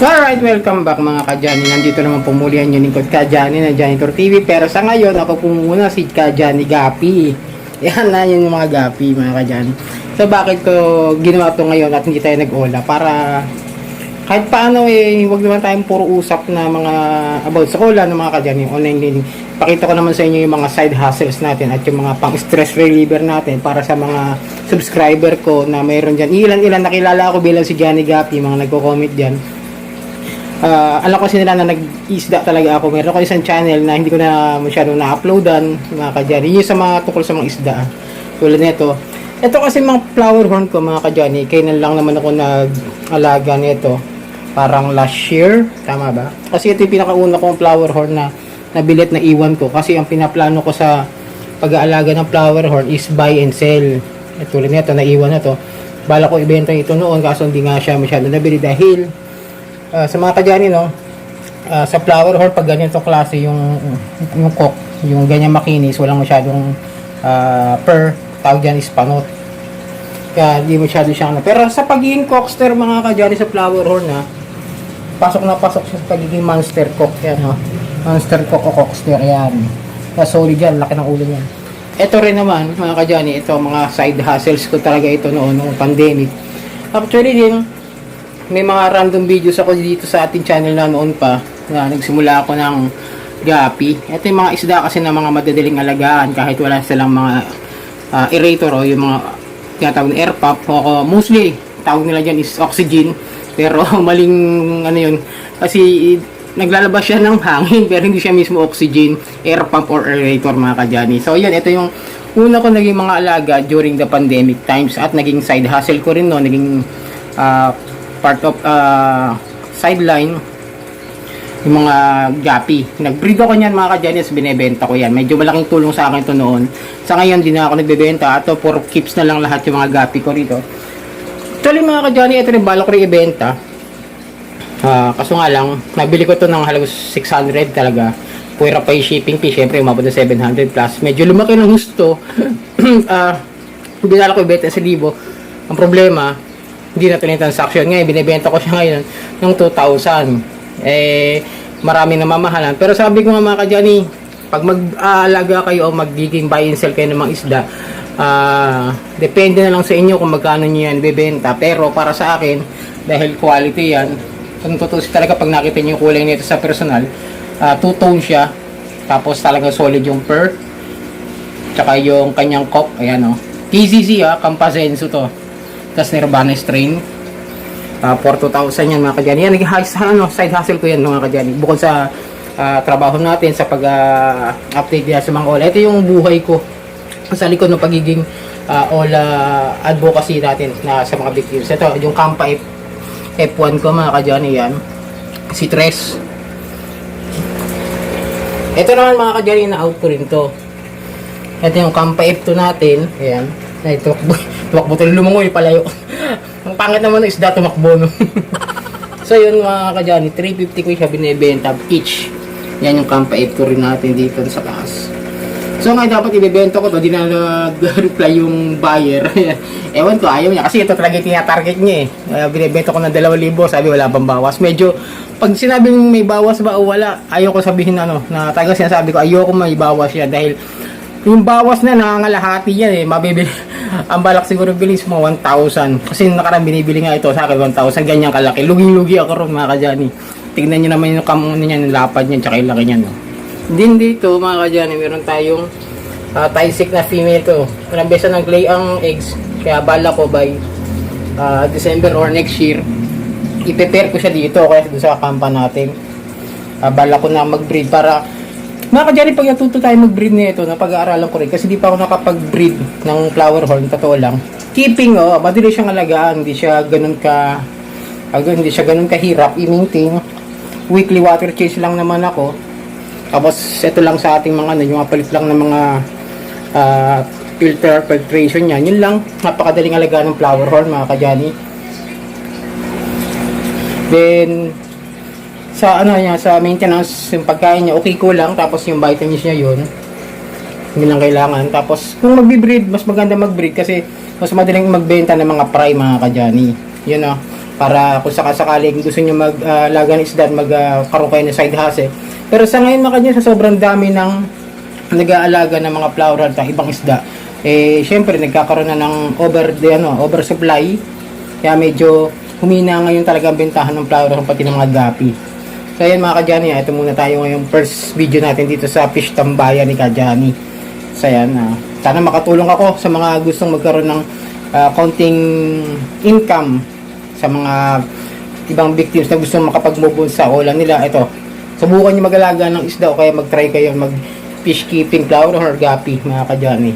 Alright, welcome back mga ka-Johnny. Nandito naman pumuli ang yung lingkod ka-Johnny na Janitor TV. Pero sa ngayon, ako po muna si ka-Johnny Gapi. Yan na yun yung mga Gapi mga ka-Johnny. So bakit ko ginawa ito ngayon at hindi tayo nag-ola? Para kahit paano huwag naman tayong puro usap na mga about sa ola ng mga ka-Johnny. Online learning. Pakita ko naman sa inyo yung mga side hustles natin at yung mga pang stress reliever natin para sa mga subscriber ko na mayroon dyan. Ilan nakilala ako bilang si Johnny Gapi, mga nagko-comment dyan. Alam ko nila na nag-isda talaga ako. Meron ko isang channel na hindi ko na masyado na-uploadan mga ka-Johnny. Yun sa mga tukol sa mga isda. Tulad nito. Ito kasi mga flower horn ko mga ka-Johnny. Kailan lang naman ako nag-alaga nito. Parang last year. Tama ba? Kasi ito yung pinakauna kong flower horn na nabilit na iwan ko. Kasi ang pinaplano ko sa pag-aalaga ng flower horn is buy and sell. Tulad nito, naiwan na to. Bala ko ibenta ito noon kaso hindi nga siya masyado nabili dahil sa mga ka-Johnny, no, sa flower horn, pag ganito klase yung cock, yung ganyan makinis, walang masyadong tawag dyan is panot. Kaya hindi masyado siyang pero sa pagiging cockster mga ka-Johnny sa flower horn, pasok na pasok siya sa pagiging monster cock. Yan, monster cock o cockster, yan. Kaya solid yan, laki ng ulo yan. Ito rin naman mga ka-Johnny, ito mga side hustles ko talaga ito noong pandemic. Actually din, may mga random videos ako dito sa ating channel na noon pa na nagsimula ako ng gapi. Ito yung mga isda kasi na mga madadaling alagaan kahit wala silang mga aerator o yung mga tinatawag na air pump o mostly tawag nila dyan is oxygen pero maling ano yun kasi naglalabas siya ng hangin pero hindi siya mismo oxygen, air pump or aerator mga ka-Johnny. So yun, ito yung una ko naging mga alaga during the pandemic times at naging side hustle ko rin no, naging part of sideline yung mga gapi. Nag-breed ako niyan mga ka-Johnny, binebenta ko yan. Medyo malaking tulong sa akin ito noon. Sa ngayon, di na ako nagbebenta. Ato, for keeps na lang lahat yung mga gapi ko rito. Actually mga ka-Johnny, ito rin balak ko rin ibenta. Kaso nga lang, nabili ko ito ng halagang 600 talaga. Puwera pa yung shipping fee. Siyempre, umabot na 700 plus. Medyo lumaki ng gusto. Binala ko ibenta sa libo. Ang problema, hindi na ito yung transaction. Ngayon, binibenta ko siya ngayon ng 2,000. Marami na mamahalan. Pero sabi ko nga mga ka-Johnny, pag mag-aalaga kayo o magiging buy and sell kayo ng mga isda, depende na lang sa inyo kung magkano nyo yan bibenta. Pero para sa akin, dahil quality yan, kung totoo talaga pag nakita nyo yung kulay nito sa personal, two-tone siya. Tapos talaga solid yung fur. Tsaka yung kanyang cock. Ayan o. TCC Campasenso to. Tas Nirvana strain. For 2,000 yan mga ka-Johnny. Yan, side hustle ko yan mga ka-Johnny. Bukod sa trabaho natin, sa pag-update sa mga ola. Ito yung buhay ko sa likod ng pagiging ola advocacy natin na sa mga victims. Ito, yung Kampa F1 ko mga ka-Johnny yan. Si Tres. Ito naman mga ka-Johnny na out ko rin to. Ito yung Kampa F2 natin. Ayan. Ay, tumakbo tayo, lumangoy, palayo. Ang pangit naman ng isda, tumakbo, no? So, yun mga ka-Johnny, 350 ko siya binibenta each. Yan yung Kampa F2 rin natin dito sa taas. So, ngayon dapat ibibenta ko to, di na nag-reply yung buyer. Ewan ko, ayaw niya. Kasi ito talaga yung tinatarget niya binibenta ko ng 2,000, sabi wala pang bawas. Medyo, pag sinabing may bawas ba o wala, ayaw ko sabihin na talaga sinasabi ko, ayaw ko may bawas yan dahil yung bawas na nangangalahati yan mabibili. Ang balak siguro bilis mo 1,000 kasi nakarang binibili nga ito sa akin 1,000 ganyan kalaki. Lugi-lugi ako ron mga ka-Johnny. Tignan nyo naman yung kamon niya, yung lapad niya, tsaka yung laki niya Din dito mga ka-Johnny, meron tayong Thai-sick na female to. Unang besa nag-lay ang eggs, kaya bala ko by December or next year i-prepare ko siya dito kaya doon sa kampa natin. Bala ko na mag-breed para mga ka-Johnny, pag natuto tayo mag-breed nito, na pag-aaralan ko rin kasi di pa ako nakapag-breed ng flower horn, totoo lang. Keeping, madali siyang alagaan, hindi siya ganun kahirap i-maintain. Weekly water change lang naman ako. Tapos ito lang sa ating mga yung palit lang ng mga filter filtration niya. Yun lang, napakadaling alagaan ng flower horn mga ka-Johnny. Then sa sa maintenance, yung pagkain niya okay ko lang, tapos yung vitamins niya yun lang kailangan. Tapos kung magbi-breed, mas maganda mag-breed kasi mas madaling magbenta ng mga fry mga ka-Johnny. Yun para kung sakasakaling gusto nyo mag-laga ng isda at magkaroon kayo ng side hustle. Pero sa ngayon mga kajani, sa sobrang dami ng nag-aalaga ng mga flower at ibang isda, syempre nagkakaroon na ng oversupply, kaya medyo humina ngayon talaga ang bentahan ng flower pati ng mga gapi. So ayan mga kajani, ito muna tayo ngayong first video natin dito sa Fish Tambayan ni Kajani. So ayan, sana makatulong ako sa mga gustong magkaroon ng konting income sa mga ibang victims na gusto makapag-move on sa ulan nila. Ito, subukan nyo mag-alaga ng isda o kaya mag-try kayo mag fish keeping flower or gapi mga kajani.